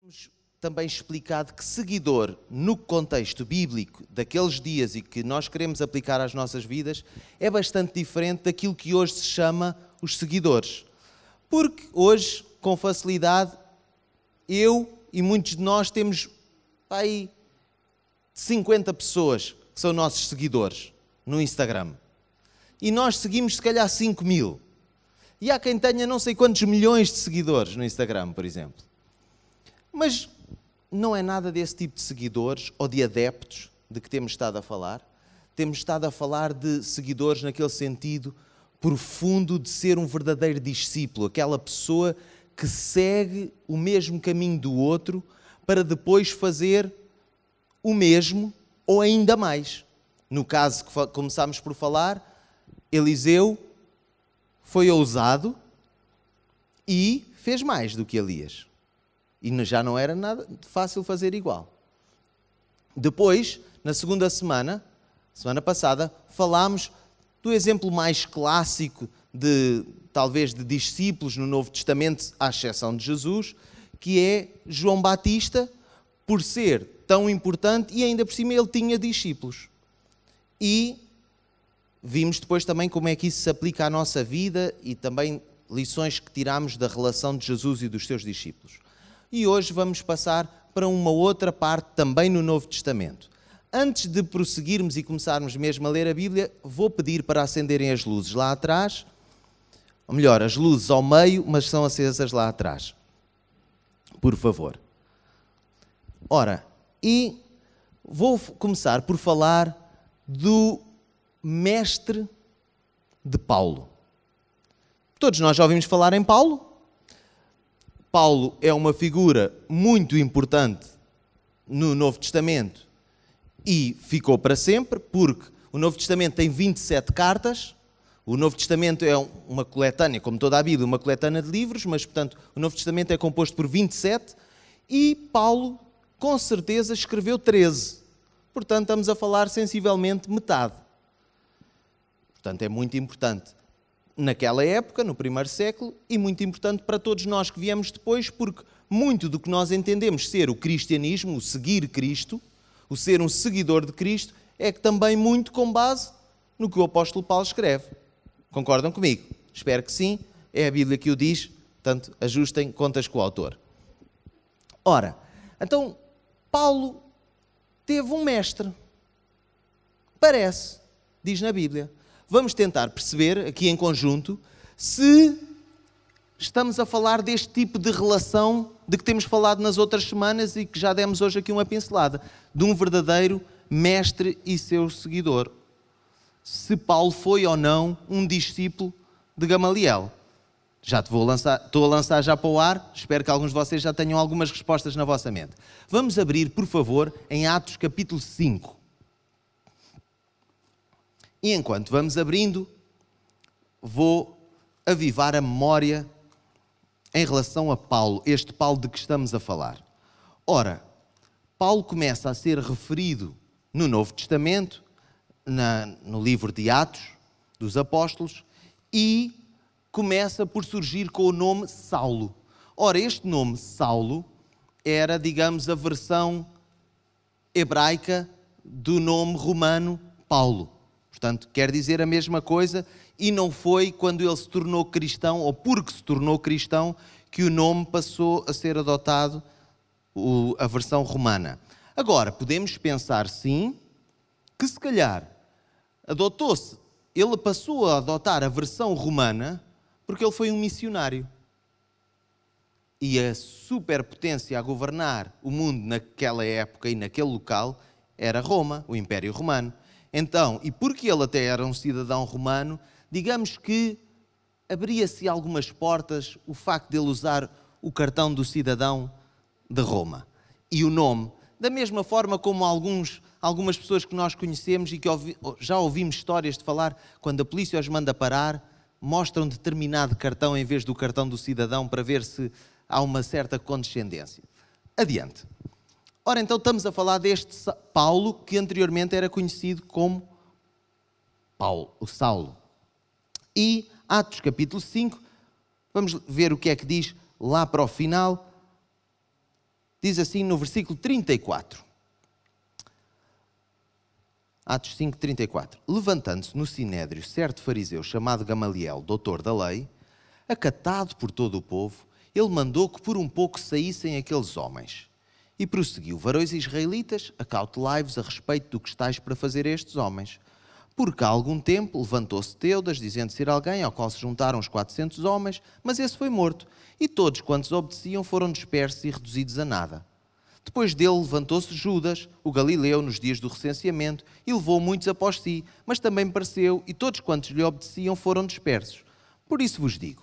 Temos também explicado que seguidor, no contexto bíblico daqueles dias e que nós queremos aplicar às nossas vidas, é bastante diferente daquilo que hoje se chama os seguidores. Porque hoje, com facilidade, eu e muitos de nós temos aí 50 pessoas que são nossos seguidores no Instagram. E nós seguimos se calhar 5.000. E há quem tenha não sei quantos milhões de seguidores no Instagram, por exemplo. Mas não é nada desse tipo de seguidores ou de adeptos de que temos estado a falar. Temos estado a falar de seguidores naquele sentido profundo de ser um verdadeiro discípulo, aquela pessoa que segue o mesmo caminho do outro para depois fazer o mesmo ou ainda mais. No caso que começámos por falar, Eliseu foi ousado e fez mais do que Elias. E já não era nada fácil fazer igual. Depois, na segunda semana passada, falámos do exemplo mais clássico talvez de discípulos no Novo Testamento, à exceção de Jesus, que é João Batista, por ser tão importante e ainda por cima ele tinha discípulos. E vimos depois também como é que isso se aplica à nossa vida e também lições que tiramos da relação de Jesus e dos seus discípulos. E hoje vamos passar para uma outra parte também no Novo Testamento. Antes de prosseguirmos e começarmos mesmo a ler a Bíblia, vou pedir para acenderem as luzes lá atrás, ou melhor, as luzes ao meio, mas são acesas lá atrás. Por favor. Ora, e vou começar por falar do mestre de Paulo. Todos nós já ouvimos falar em Paulo. Paulo é uma figura muito importante no Novo Testamento e ficou para sempre, porque o Novo Testamento tem 27 cartas. O Novo Testamento é uma coletânea, como toda a Bíblia, uma coletânea de livros, mas, portanto, o Novo Testamento é composto por 27 e Paulo, com certeza, escreveu 13. Portanto, estamos a falar sensivelmente metade. Portanto, é muito importante naquela época, no primeiro século, e muito importante para todos nós que viemos depois, porque muito do que nós entendemos ser o cristianismo, o seguir Cristo, o ser um seguidor de Cristo, é que também muito com base no que o apóstolo Paulo escreve. Concordam comigo? Espero que sim. É a Bíblia que o diz, portanto, ajustem contas com o autor. Ora, então, Paulo teve um mestre. Parece, diz na Bíblia. Vamos tentar perceber, aqui em conjunto, se estamos a falar deste tipo de relação de que temos falado nas outras semanas e que já demos hoje aqui uma pincelada, de um verdadeiro mestre e seu seguidor. Se Paulo foi ou não um discípulo de Gamaliel. Estou a lançar já para o ar, espero que alguns de vocês já tenham algumas respostas na vossa mente. Vamos abrir, por favor, em Atos capítulo 5. E enquanto vamos abrindo, vou avivar a memória em relação a Paulo, este Paulo de que estamos a falar. Ora, Paulo começa a ser referido no Novo Testamento, no livro de Atos dos Apóstolos, e começa por surgir com o nome Saulo. Ora, este nome Saulo era, digamos, a versão hebraica do nome romano Paulo. Portanto, quer dizer a mesma coisa, e não foi quando ele se tornou cristão, ou porque se tornou cristão, que o nome passou a ser adotado, a versão romana. Agora, podemos pensar, sim, que se calhar ele passou a adotar a versão romana porque ele foi um missionário. E a superpotência a governar o mundo naquela época e naquele local era Roma, o Império Romano. Então, e porque ele até era um cidadão romano, digamos que abria-se algumas portas o facto de ele usar o cartão do cidadão de Roma. E o nome, da mesma forma como algumas pessoas que nós conhecemos e que já ouvimos histórias de falar, quando a polícia os manda parar, mostram determinado cartão em vez do cartão do cidadão para ver se há uma certa condescendência. Adiante. Ora, então estamos a falar deste Paulo, que anteriormente era conhecido como o Saulo. E Atos capítulo 5, vamos ver o que é que diz lá para o final. Diz assim no versículo 34. Atos 5, 34. Levantando-se no sinédrio certo fariseu chamado Gamaliel, doutor da lei, acatado por todo o povo, ele mandou que por um pouco saíssem aqueles homens. E prosseguiu: varões israelitas, acautelai-vos a respeito do que estáis para fazer a estes homens. Porque há algum tempo levantou-se Teudas, dizendo ser alguém, ao qual se juntaram os 400 homens, mas esse foi morto, e todos quantos obedeciam foram dispersos e reduzidos a nada. Depois dele levantou-se Judas, o Galileu, nos dias do recenseamento, e levou muitos após si, mas também pereceu, e todos quantos lhe obedeciam foram dispersos. Por isso vos digo,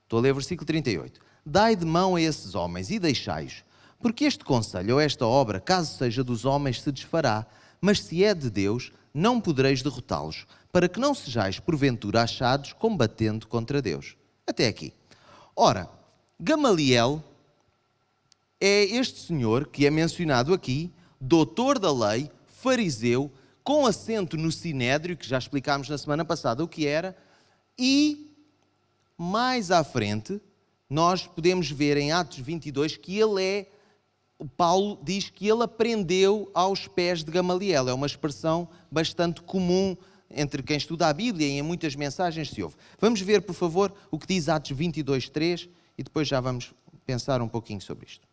estou a ler o versículo 38, dai de mão a esses homens e deixai-os, porque este conselho ou esta obra, caso seja dos homens, se desfará, mas se é de Deus, não podereis derrotá-los, para que não sejais porventura achados combatendo contra Deus. Até aqui. Ora, Gamaliel é este senhor que é mencionado aqui, doutor da lei, fariseu, com assento no sinédrio, que já explicámos na semana passada o que era, e mais à frente nós podemos ver em Atos 22 que Paulo diz que ele aprendeu aos pés de Gamaliel. É uma expressão bastante comum entre quem estuda a Bíblia e em muitas mensagens se ouve. Vamos ver, por favor, o que diz Atos 22, 3 e depois já vamos pensar um pouquinho sobre isto.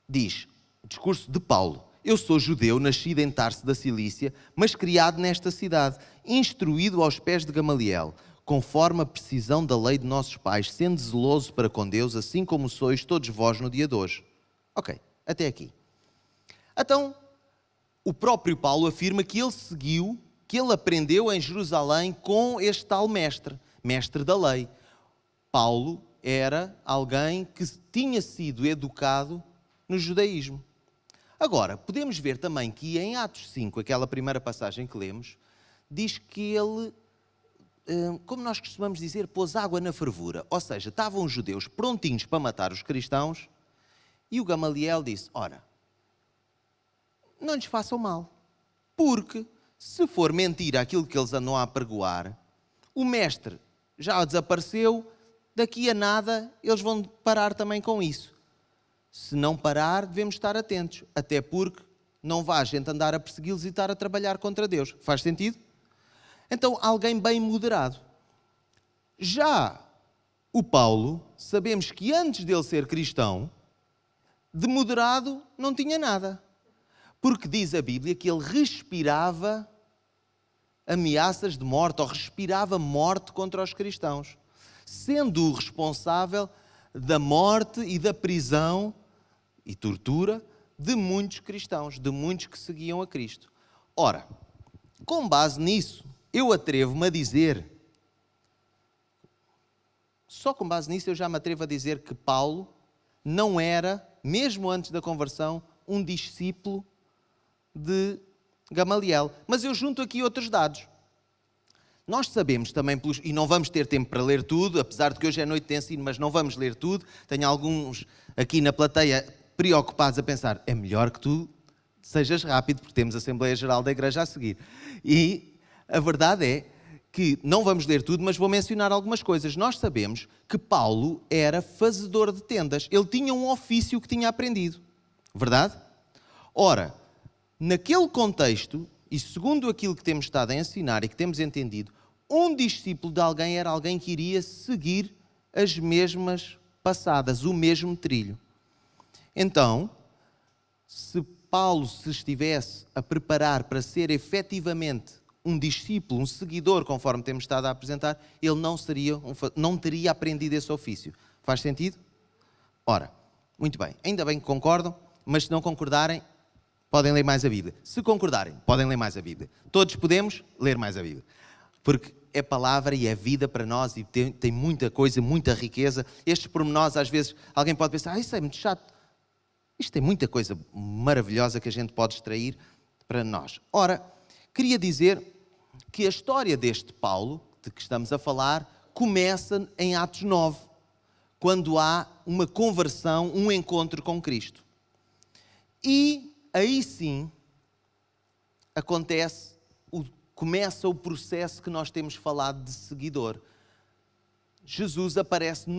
Diz, o discurso de Paulo: eu sou judeu, nascido em Tarso da Cilícia, mas criado nesta cidade, instruído aos pés de Gamaliel, conforme a precisão da lei de nossos pais, sendo zeloso para com Deus, assim como sois todos vós no dia de hoje. Ok, até aqui. Então, o próprio Paulo afirma que ele seguiu, que ele aprendeu em Jerusalém com este tal mestre da lei. Paulo era alguém que tinha sido educado no judaísmo. Agora, podemos ver também que em Atos 5, aquela primeira passagem que lemos, diz que ele, como nós costumamos dizer, pôs água na fervura. Ou seja, estavam os judeus prontinhos para matar os cristãos e o Gamaliel disse, ora, não lhes façam mal, porque se for mentira aquilo que eles andam a apregoar, o mestre já desapareceu, daqui a nada eles vão parar também com isso. Se não parar, devemos estar atentos, até porque não vá a gente andar a persegui-los e estar a trabalhar contra Deus. Faz sentido? Então, alguém bem moderado. Já o Paulo, sabemos que antes dele ser cristão, de moderado não tinha nada. Porque diz a Bíblia que ele respirava ameaças de morte, ou respirava morte contra os cristãos, sendo o responsável da morte e da prisão e tortura de muitos cristãos, de muitos que seguiam a Cristo. Ora, com base nisso, eu atrevo-me a dizer, só com base nisso eu já me atrevo a dizer que Paulo não era, mesmo antes da conversão, um discípulo de Gamaliel. Mas eu junto aqui outros dados. Nós sabemos também, e não vamos ter tempo para ler tudo, apesar de que hoje é noite de ensino, mas não vamos ler tudo. Tenho alguns aqui na plateia preocupados a pensar, é melhor que tu sejas rápido, porque temos a Assembleia Geral da Igreja a seguir. E a verdade é que não vamos ler tudo, mas vou mencionar algumas coisas. Nós sabemos que Paulo era fazedor de tendas. Ele tinha um ofício que tinha aprendido. Verdade? Ora, naquele contexto, e segundo aquilo que temos estado a ensinar e que temos entendido, um discípulo de alguém era alguém que iria seguir as mesmas passadas, o mesmo trilho. Então, se Paulo se estivesse a preparar para ser efetivamente um discípulo, um seguidor, conforme temos estado a apresentar, ele não teria aprendido esse ofício. Faz sentido? Ora, muito bem, ainda bem que concordam, mas se não concordarem, podem ler mais a Bíblia. Se concordarem, podem ler mais a Bíblia. Todos podemos ler mais a Bíblia. Porque é palavra e é vida para nós e tem muita coisa, muita riqueza. Estes pormenores, às vezes, alguém pode pensar, isso é muito chato. Isto tem muita coisa maravilhosa que a gente pode extrair para nós. Ora, queria dizer que a história deste Paulo, de que estamos a falar, começa em Atos 9, quando há uma conversão, um encontro com Cristo. E aí sim começa o processo que nós temos falado de seguidor. Jesus aparece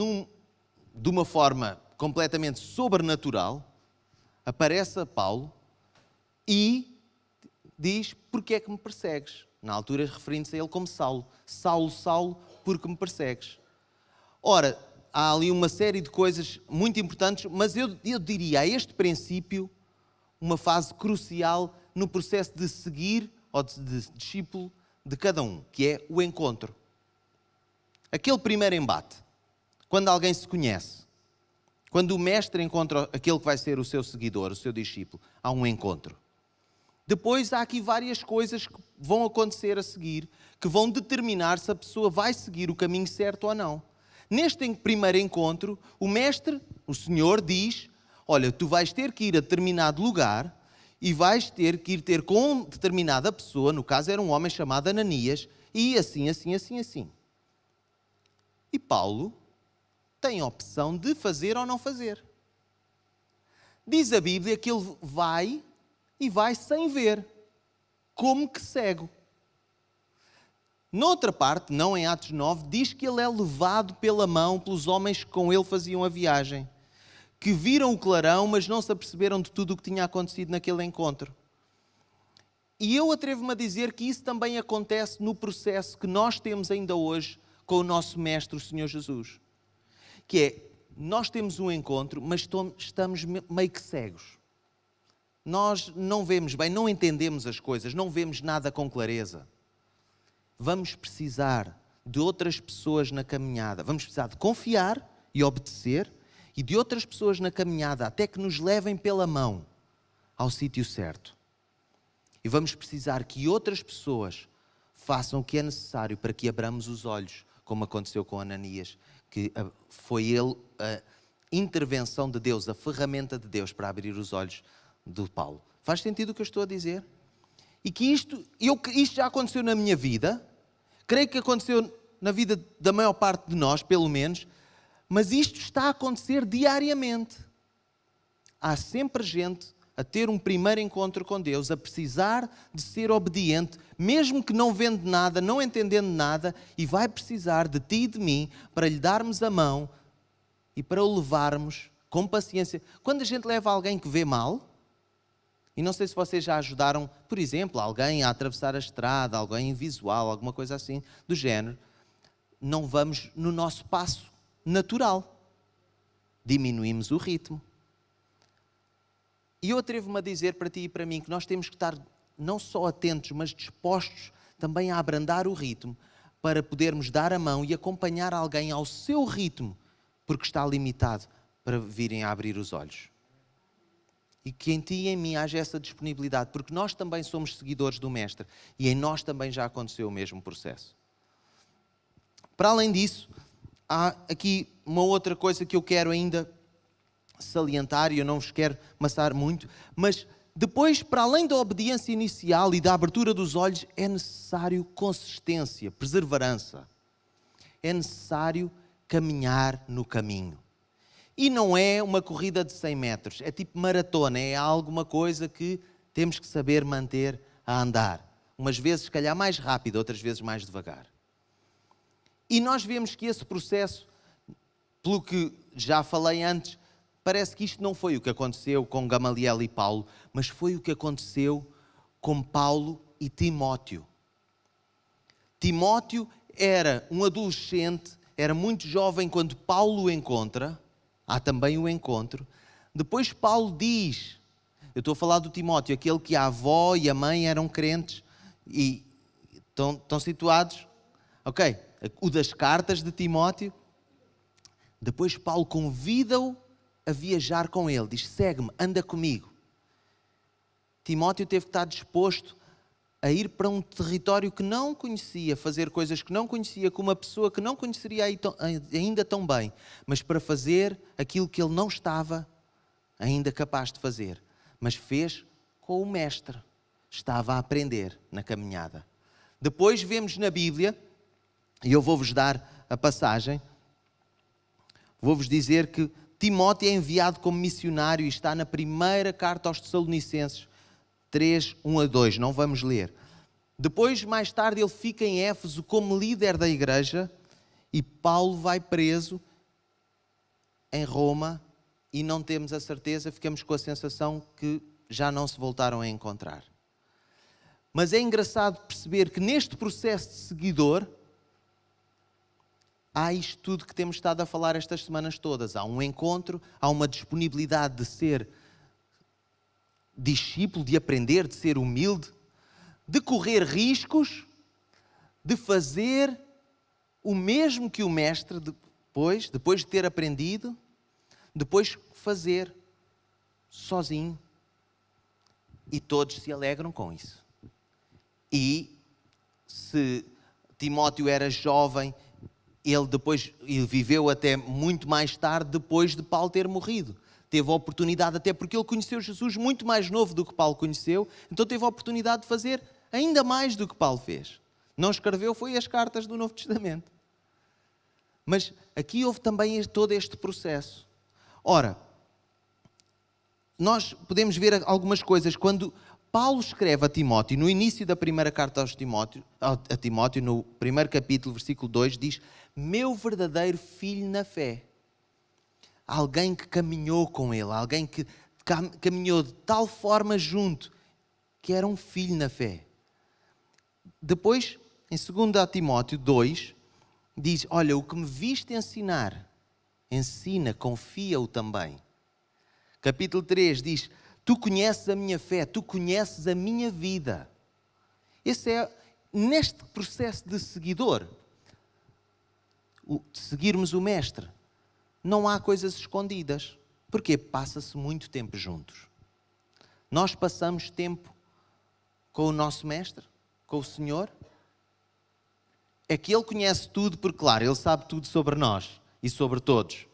de uma forma completamente sobrenatural, aparece a Paulo e diz: porque é que me persegues? Na altura referindo-se a ele como Saulo. Saulo, Saulo, porque me persegues? Ora, há ali uma série de coisas muito importantes, mas eu diria a este princípio uma fase crucial no processo de seguir ou de discípulo de cada um, que é o encontro. Aquele primeiro embate, quando alguém se conhece, quando o mestre encontra aquele que vai ser o seu seguidor, o seu discípulo, há um encontro. Depois há aqui várias coisas que vão acontecer a seguir, que vão determinar se a pessoa vai seguir o caminho certo ou não. Neste primeiro encontro, o mestre, o Senhor, diz: olha, tu vais ter que ir a determinado lugar e vais ter que ir ter com determinada pessoa, no caso era um homem chamado Ananias, e assim, assim, assim, assim. E Paulo tem a opção de fazer ou não fazer. Diz a Bíblia que ele vai e vai sem ver, como que cego. Noutra parte, não em Atos 9, diz que ele é levado pela mão pelos homens que com ele faziam a viagem, que viram o clarão, mas não se aperceberam de tudo o que tinha acontecido naquele encontro. E eu atrevo-me a dizer que isso também acontece no processo que nós temos ainda hoje com o nosso Mestre, o Senhor Jesus. Que é, nós temos um encontro, mas estamos meio que cegos. Nós não vemos bem, não entendemos as coisas, não vemos nada com clareza. Vamos precisar de outras pessoas na caminhada. Vamos precisar de confiar e obedecer e de outras pessoas na caminhada até que nos levem pela mão ao sítio certo. E vamos precisar que outras pessoas façam o que é necessário para que abramos os olhos, como aconteceu com Ananias, que foi ele a intervenção de Deus, a ferramenta de Deus para abrir os olhos do Paulo. Faz sentido o que eu estou a dizer? E que isto já aconteceu na minha vida, creio que aconteceu na vida da maior parte de nós, pelo menos, mas isto está a acontecer diariamente. Há sempre gente a ter um primeiro encontro com Deus, a precisar de ser obediente, mesmo que não vendo nada, não entendendo nada, e vai precisar de ti e de mim para lhe darmos a mão e para o levarmos com paciência. Quando a gente leva alguém que vê mal, e não sei se vocês já ajudaram, por exemplo, alguém a atravessar a estrada, alguém visual, alguma coisa assim do género, não vamos no nosso passo natural. Diminuímos o ritmo. E eu atrevo-me a dizer para ti e para mim que nós temos que estar não só atentos, mas dispostos também a abrandar o ritmo para podermos dar a mão e acompanhar alguém ao seu ritmo, porque está limitado para virem a abrir os olhos. E que em ti e em mim haja essa disponibilidade, porque nós também somos seguidores do Mestre e em nós também já aconteceu o mesmo processo. Para além disso, há aqui uma outra coisa que eu quero ainda salientar, e eu não vos quero amassar muito, mas depois, para além da obediência inicial e da abertura dos olhos, é necessário consistência, perseverança. É necessário caminhar no caminho. E não é uma corrida de 100 metros, é tipo maratona, é alguma coisa que temos que saber manter a andar. Umas vezes, se calhar, mais rápido, outras vezes mais devagar. E nós vemos que esse processo, pelo que já falei antes, parece que isto não foi o que aconteceu com Gamaliel e Paulo, mas foi o que aconteceu com Paulo e Timóteo. Timóteo era um adolescente, era muito jovem quando Paulo o encontra. Há também o encontro. Depois Paulo diz, eu estou a falar do Timóteo, aquele que a avó e a mãe eram crentes e estão situados. Ok, o das cartas de Timóteo. Depois Paulo convida-o a viajar com ele. Diz, segue-me, anda comigo. Timóteo teve que estar disposto a ir para um território que não conhecia, fazer coisas que não conhecia, com uma pessoa que não conheceria ainda tão bem, mas para fazer aquilo que ele não estava ainda capaz de fazer. Mas fez com o mestre. Estava a aprender na caminhada. Depois vemos na Bíblia, e eu vou-vos dar a passagem, vou-vos dizer que Timóteo é enviado como missionário e está na primeira carta aos Tessalonicenses, 3, 1 a 2, não vamos ler. Depois, mais tarde, ele fica em Éfeso como líder da igreja e Paulo vai preso em Roma e não temos a certeza, ficamos com a sensação que já não se voltaram a encontrar. Mas é engraçado perceber que neste processo de seguidor, há isto tudo que temos estado a falar estas semanas todas. Há um encontro, há uma disponibilidade de ser discípulo, de aprender, de ser humilde, de correr riscos, de fazer o mesmo que o mestre depois de ter aprendido, depois fazer sozinho. E todos se alegram com isso. E se Timóteo era jovem, ele viveu até muito mais tarde, depois de Paulo ter morrido. Teve a oportunidade, até porque ele conheceu Jesus muito mais novo do que Paulo conheceu, então teve a oportunidade de fazer ainda mais do que Paulo fez. Não escreveu, foi as cartas do Novo Testamento. Mas aqui houve também todo este processo. Ora, nós podemos ver algumas coisas. Quando Paulo escreve a Timóteo, no início da primeira carta a Timóteo, no primeiro capítulo, versículo 2, diz: meu verdadeiro filho na fé. Alguém que caminhou com ele, alguém que caminhou de tal forma junto, que era um filho na fé. Depois, em 2 Timóteo 2, diz: olha, o que me viste ensinar, ensina, confia-o também. Capítulo 3 diz: tu conheces a minha fé, tu conheces a minha vida. Esse é, neste processo de seguidor, de seguirmos o Mestre, não há coisas escondidas. Porque passa-se muito tempo juntos. Nós passamos tempo com o nosso Mestre, com o Senhor. É que Ele conhece tudo, porque, claro, Ele sabe tudo sobre nós e sobre todos.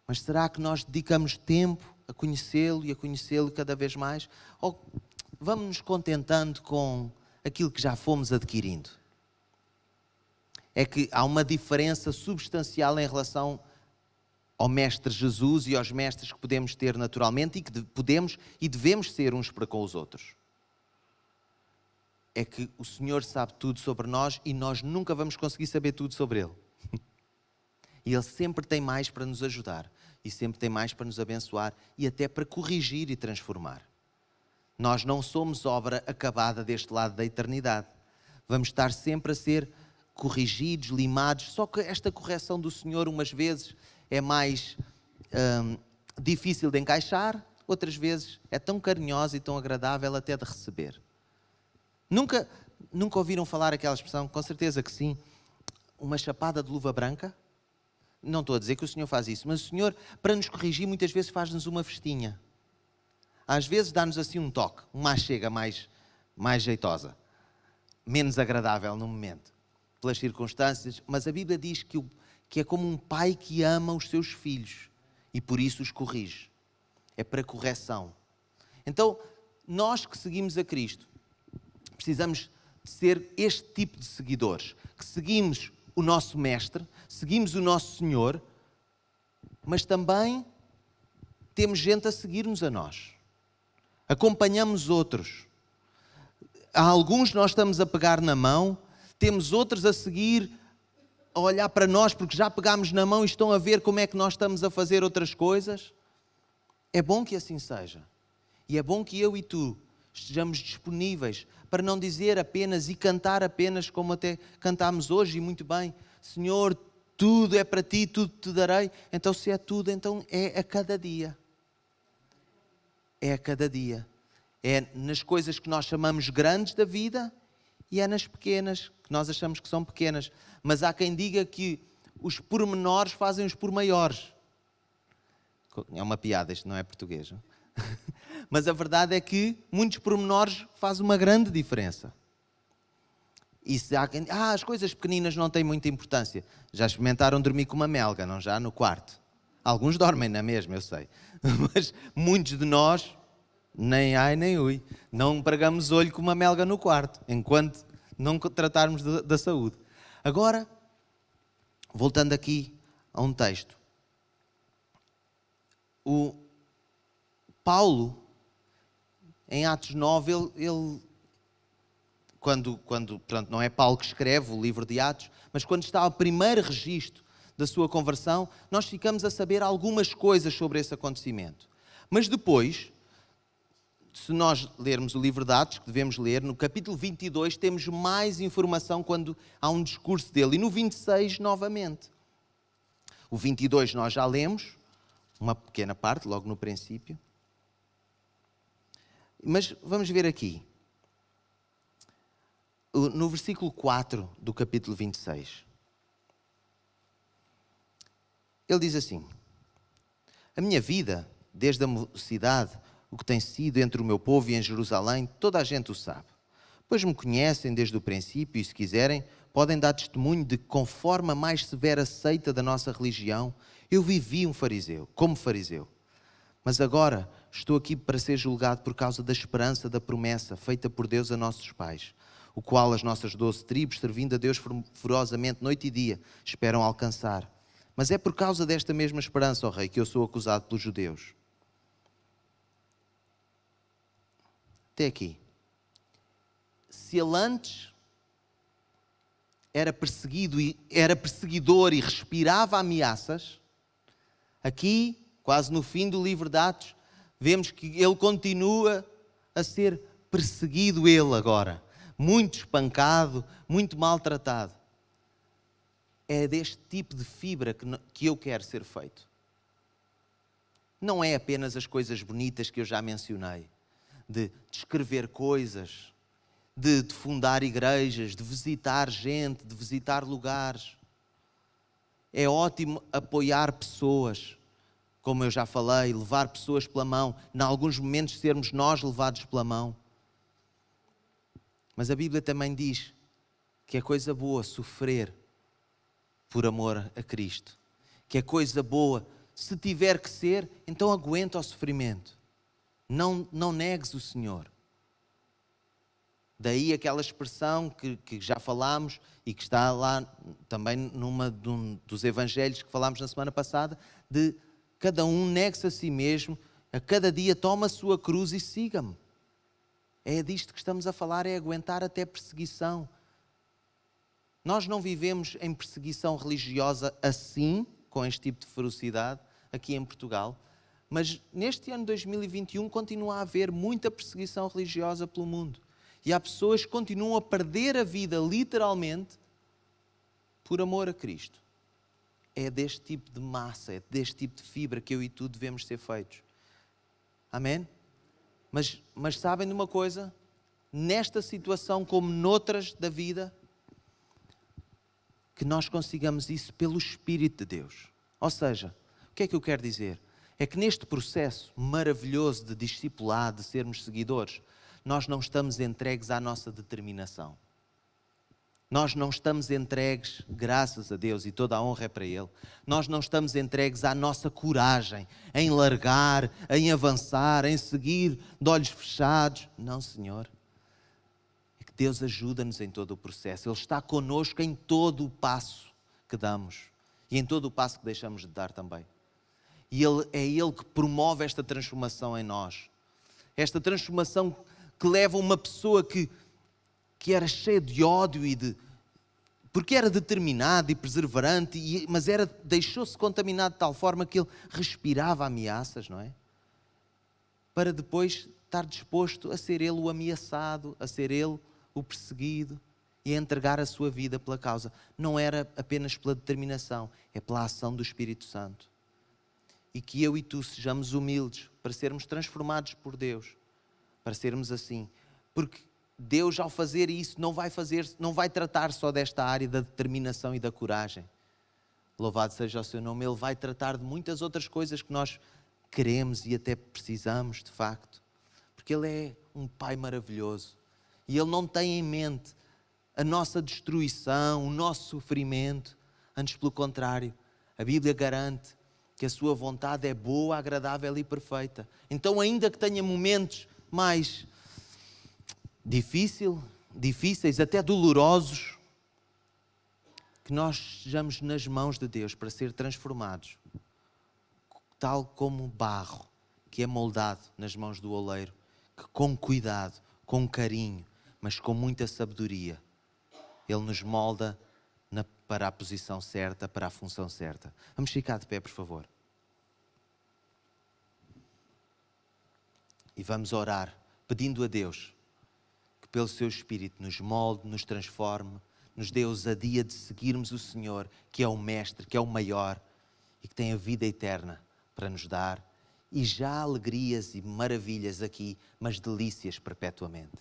Mas será que nós dedicamos tempo a conhecê-lo e a conhecê-lo cada vez mais? Ou vamos nos contentando com aquilo que já fomos adquirindo? É que há uma diferença substancial em relação ao Mestre Jesus e aos mestres que podemos ter naturalmente e que podemos e devemos ser uns para com os outros. É que o Senhor sabe tudo sobre nós e nós nunca vamos conseguir saber tudo sobre Ele. E Ele sempre tem mais para nos ajudar e sempre tem mais para nos abençoar e até para corrigir e transformar. Nós não somos obra acabada deste lado da eternidade. Vamos estar sempre a ser corrigidos, limados, só que esta correção do Senhor umas vezes é mais difícil de encaixar, outras vezes é tão carinhosa e tão agradável até de receber. Nunca ouviram falar aquela expressão? Com certeza que sim. Uma chapada de luva branca? Não estou a dizer que o Senhor faz isso, mas o Senhor, para nos corrigir, muitas vezes faz-nos uma festinha. Às vezes dá-nos assim um toque, uma chega mais jeitosa, menos agradável no momento, pelas circunstâncias. Mas a Bíblia diz que é como um pai que ama os seus filhos e por isso os corrige. É para correção. Então, nós que seguimos a Cristo, precisamos de ser este tipo de seguidores, que seguimos o nosso Mestre, seguimos o nosso Senhor, mas também temos gente a seguir-nos a nós. Acompanhamos outros. Há alguns nós estamos a pegar na mão, temos outros a seguir, a olhar para nós porque já pegámos na mão e estão a ver como é que nós estamos a fazer outras coisas. É bom que assim seja. E é bom que eu e tu estejamos disponíveis para não dizer apenas e cantar apenas como até cantámos hoje e muito bem. Senhor, tudo é para ti, tudo te darei. Então se é tudo, então é a cada dia. É a cada dia. É nas coisas que nós chamamos grandes da vida e é nas pequenas, que nós achamos que são pequenas. Mas há quem diga que os pormenores fazem os por maiores. É uma piada, isto não é português. Não? Mas a verdade é que muitos pormenores fazem uma grande diferença. E se há quem... as coisas pequeninas não têm muita importância. Já experimentaram dormir com uma melga, não já? No quarto. Alguns dormem na mesma, eu sei. Mas muitos de nós, nem ai nem ui, não pregamos olho com uma melga no quarto, enquanto não tratarmos da saúde. Agora, voltando aqui a um texto. O Paulo, em Atos 9, ele quando não é Paulo que escreve o livro de Atos, mas quando está o primeiro registro da sua conversão, nós ficamos a saber algumas coisas sobre esse acontecimento. Mas depois, se nós lermos o livro de Atos, que devemos ler, no capítulo 22 temos mais informação quando há um discurso dele. E no 26, novamente. O 22 nós já lemos, uma pequena parte, logo no princípio. Mas vamos ver aqui. No versículo 4 do capítulo 26. Ele diz assim: a minha vida, desde a mocidade, o que tem sido entre o meu povo e em Jerusalém, toda a gente o sabe. Pois me conhecem desde o princípio e, se quiserem, podem dar testemunho de que, conforme a mais severa seita da nossa religião, eu vivi como fariseu. Mas agora estou aqui para ser julgado por causa da esperança da promessa feita por Deus a nossos pais, o qual as nossas 12 tribos, servindo a Deus fervorosamente noite e dia, esperam alcançar. Mas é por causa desta mesma esperança, ó Rei, que eu sou acusado pelos judeus. Até aqui. Se ele antes era perseguidor e respirava ameaças, aqui, quase no fim do livro de Atos, vemos que ele continua a ser perseguido, ele agora. Muito espancado, muito maltratado. É deste tipo de fibra que eu quero ser feito. Não é apenas as coisas bonitas que eu já mencionei, de escrever coisas, de fundar igrejas, de visitar gente, de visitar lugares. É ótimo apoiar pessoas, como eu já falei, levar pessoas pela mão, em alguns momentos sermos nós levados pela mão. Mas a Bíblia também diz que é coisa boa sofrer por amor a Cristo. Que é coisa boa, se tiver que ser, então aguenta o sofrimento. Não negues o Senhor. Daí aquela expressão que já falámos e que está lá também num dos evangelhos que falámos na semana passada, de cada um negue-se a si mesmo, a cada dia toma a sua cruz e siga-me. É disto que estamos a falar, é aguentar até perseguição. Nós não vivemos em perseguição religiosa assim, com este tipo de ferocidade, aqui em Portugal, mas neste ano 2021 continua a haver muita perseguição religiosa pelo mundo. E há pessoas que continuam a perder a vida, literalmente, por amor a Cristo. É deste tipo de massa, é deste tipo de fibra que eu e tu devemos ser feitos. Amém? Mas sabem de uma coisa? Nesta situação, como noutras da vida, que nós consigamos isso pelo Espírito de Deus. Ou seja, o que é que eu quero dizer? É que neste processo maravilhoso de discipulado, de sermos seguidores, nós não estamos entregues à nossa determinação. Nós não estamos entregues, graças a Deus, e toda a honra é para Ele, nós não estamos entregues à nossa coragem, em largar, em avançar, em seguir de olhos fechados. Não, Senhor. É que Deus ajuda-nos em todo o processo. Ele está connosco em todo o passo que damos e em todo o passo que deixamos de dar também. E é Ele que promove esta transformação em nós. Esta transformação que leva uma pessoa que era cheia de ódio porque era determinado e perseverante, mas deixou-se contaminar de tal forma que ele respirava ameaças, não é? Para depois estar disposto a ser ele o ameaçado, a ser ele o perseguido e a entregar a sua vida pela causa. Não era apenas pela determinação, é pela ação do Espírito Santo. E que eu e tu sejamos humildes para sermos transformados por Deus, para sermos assim. Porque Deus, ao fazer isso, não vai tratar só desta área da determinação e da coragem. Louvado seja o seu nome. Ele vai tratar de muitas outras coisas que nós queremos e até precisamos, de facto. Porque Ele é um Pai maravilhoso. E Ele não tem em mente a nossa destruição, o nosso sofrimento. Antes, pelo contrário, a Bíblia garante que a sua vontade é boa, agradável e perfeita. Então, ainda que tenha momentos mais difíceis, até dolorosos, que nós estejamos nas mãos de Deus para ser transformados, tal como barro que é moldado nas mãos do oleiro, que com cuidado, com carinho, mas com muita sabedoria, Ele nos molda para a posição certa, para a função certa. Vamos ficar de pé, por favor. E vamos orar, pedindo a Deus que pelo seu Espírito nos molde, nos transforme, nos dê ousadia de seguirmos o Senhor, que é o Mestre, que é o maior e que tem a vida eterna para nos dar. E já há alegrias e maravilhas aqui, mas delícias perpetuamente.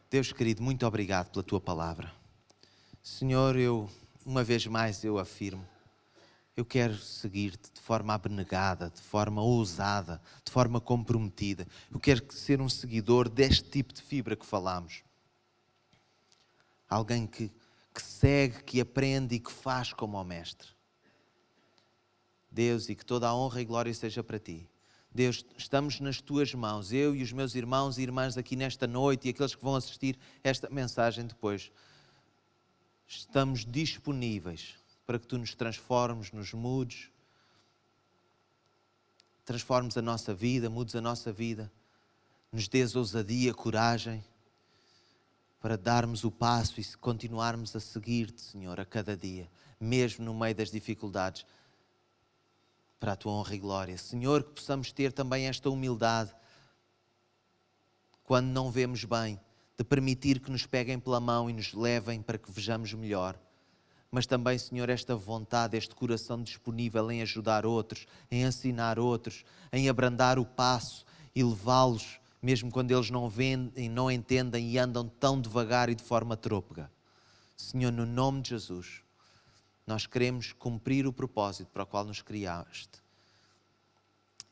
Deus querido, muito obrigado pela Tua palavra. Senhor, uma vez mais eu afirmo, eu quero seguir-te de forma abnegada, de forma ousada, de forma comprometida. Eu quero ser um seguidor deste tipo de fibra que falamos. Alguém que segue, que aprende e que faz como o Mestre. Deus, e que toda a honra e glória seja para Ti. Deus, estamos nas Tuas mãos, eu e os meus irmãos e irmãs aqui nesta noite e aqueles que vão assistir esta mensagem depois. Estamos disponíveis para que Tu nos transformes, nos mudes, transformes a nossa vida, mudes a nossa vida, nos dês ousadia, coragem, para darmos o passo e continuarmos a seguir-te, Senhor, a cada dia, mesmo no meio das dificuldades, para a Tua honra e glória. Senhor, que possamos ter também esta humildade, quando não vemos bem, de permitir que nos peguem pela mão e nos levem para que vejamos melhor. Mas também, Senhor, esta vontade, este coração disponível em ajudar outros, em ensinar outros, em abrandar o passo e levá-los, mesmo quando eles não veem, não entendem e andam tão devagar e de forma trôpega. Senhor, no nome de Jesus, nós queremos cumprir o propósito para o qual nos criaste.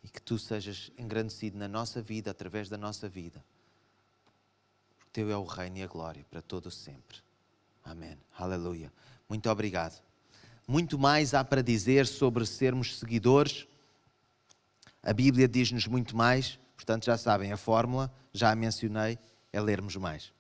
E que Tu sejas engrandecido na nossa vida, através da nossa vida. Porque Teu é o reino e a glória para todo o sempre. Amém. Aleluia. Muito obrigado. Muito mais há para dizer sobre sermos seguidores. A Bíblia diz-nos muito mais. Portanto, já sabem, a fórmula, já a mencionei, é lermos mais.